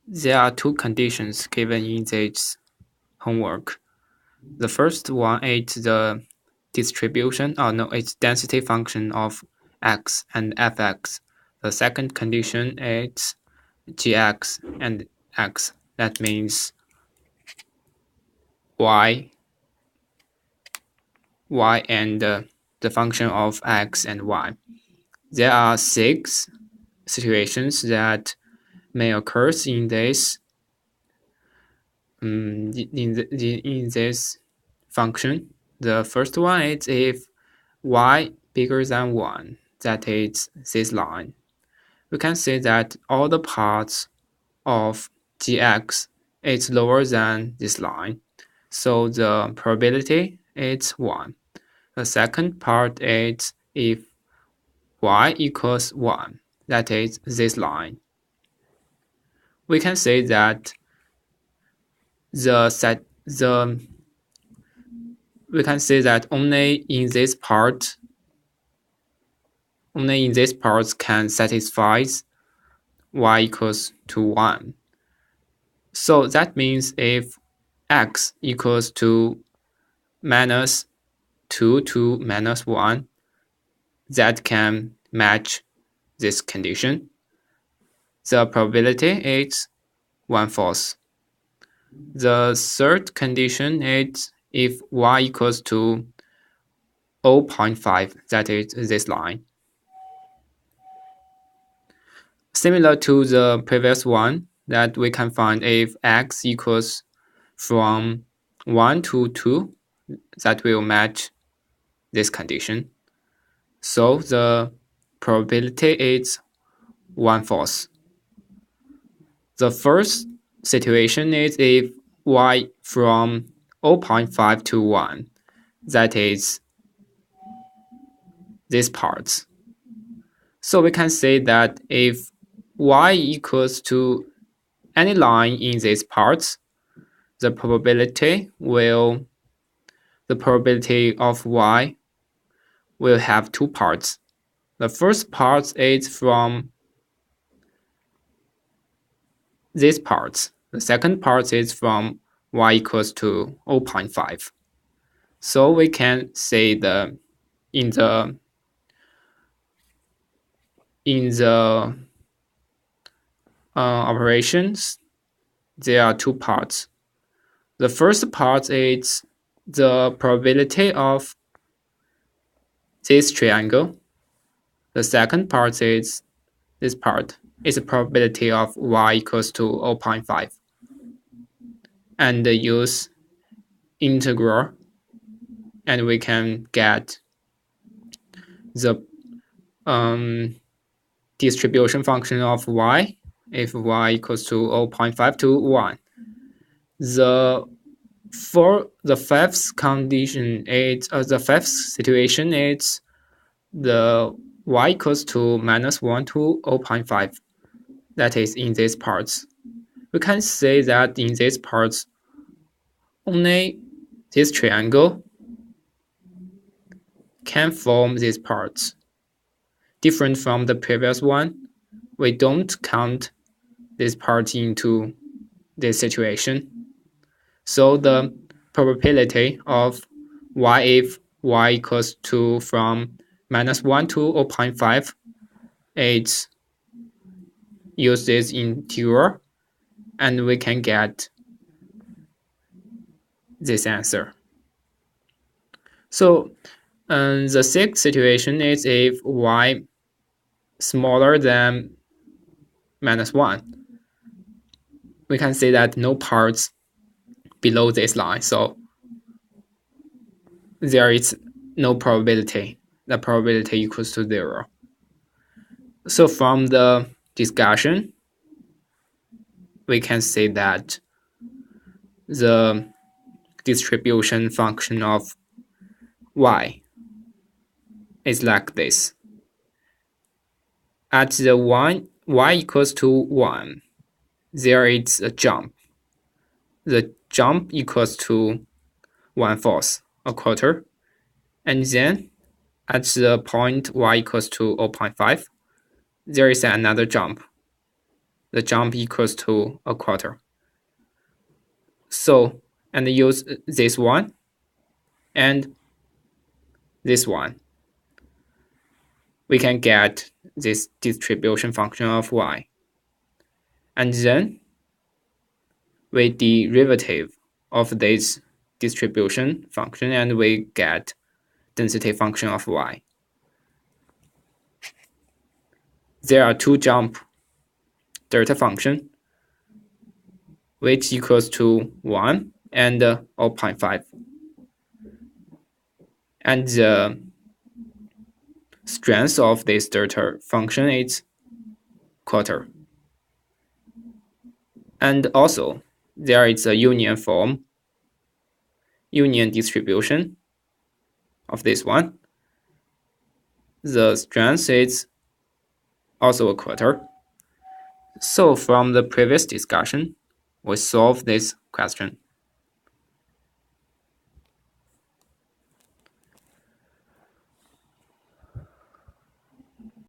There are two conditions given in this homework. The first one is the distribution, it's density function of x and fx. The second condition is gx and x. That means y and the function of x and y. There are 6 situations that may occur in this in this function. The first one is if y bigger than 1, that is this line. We can say that all the parts of gx is lower than this line, so the probability is 1. The second part is if y equals 1, that is this line. We can say that we can say that only in this part can satisfy y equals to 1. So that means if x equals to minus 2 to minus 1, that can match this condition. The probability is 1/4. The third condition is if y equals to 0.5, that is this line. Similar to the previous one, that we can find if x equals from 1 to 2, that will match this condition. So the probability is 1/4. The first situation is if y from 0.5 to 1, that is this part. So we can say that if y equals to any line in this part, the probability of y will have two parts. The first part is from this part. The second part is from y equals to 0.5. So we can say in the operations, there are two parts. The first part is the probability of this triangle. The second part is this part. It's the probability of y equals to 0.5. And use integral, and we can get the distribution function of y if y equals to 0.5 to 1. The fifth condition is the fifth situation is the y equals to minus 1 to 0.5. That is in these parts. We can say that in these parts, only this triangle can form these parts. Different from the previous one, we don't count this part into this situation. So the probability of y if y equals to from minus 1 to 0.5 is use this integral, and we can get this answer. So the sixth situation is if y smaller than minus 1. We can say that no parts below this line, so there is no probability. The probability equals to 0. So from the discussion, we can say that the distribution function of y is like this. At the y equals to 1, there is a jump. The jump equals to 1/4, a quarter. And then at the point y equals to 0.5, there is another jump. the jump equals to a quarter. So, and use this one and this one, we can get this distribution function of y. And then we derivative of this distribution function and we get density function of y. There are two jump delta function, which equals to 1 and 0.5. And the strength of this delta function is quarter. And also, there is a union form, union distribution of this one. The strength is also a quarter. So from the previous discussion, we solve this question.